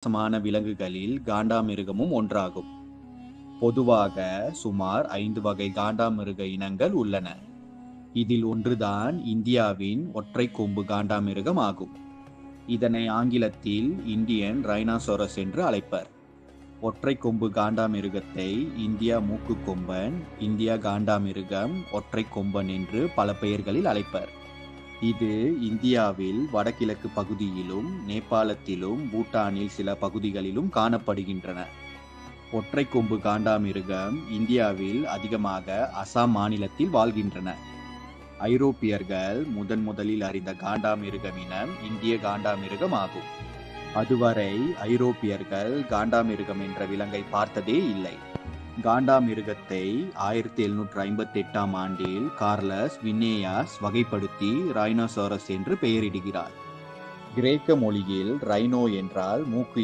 வித்தியாசமான விலங்குகளில் காண்டாமிருகமும் ஒன்றாகும். பொதுவாக சுமார் 5 வகை காண்டாமிருக இனங்கள் உள்ளன. இதில் ஒன்றுதான் இந்தியாவின் ஒற்றை கொம்பு காண்டாமிருகம் ஆகும். இதனை ஆங்கிலத்தில் இந்தியன் ரைனோசரஸ் என்று அழைப்பர். ஒற்றை கொம்பு காண்டாமிருகத்தை இந்தியா மூக்குக்கொம்பன், இந்தியா காண்டாமிருகம், ஒற்றை கொம்பன் என்று பல பெயர்களில் அழைப்பர். இது இந்தியாவில் வடகிழக்கு பகுதியிலும், நேபாளத்திலும், பூட்டானில் சில பகுதிகளிலும் காணப்படுகின்றன. ஒற்றை கொம்பு காண்டாமிருகம் இந்தியாவில் அதிகமாக அசாம் மாநிலத்தில் வாழ்கின்றன. ஐரோப்பியர்கள் முதலில் அறிந்த காண்டாமிருகம் இனம் இந்திய காண்டாமிருகம் ஆகும். அதுவரை ஐரோப்பியர்கள் காண்டாமிருகம் என்ற விலங்கை பார்த்ததே இல்லை. காண்டாமிருகத்தை 1758ஆம் ஆண்டில் கார்லஸ் வின்னேயாஸ் வகைப்படுத்தி ரைனோசரஸ் என்று பெயரிடுகிறார். கிரேக்க மொழியில் ரைனோ என்றால் மூக்கு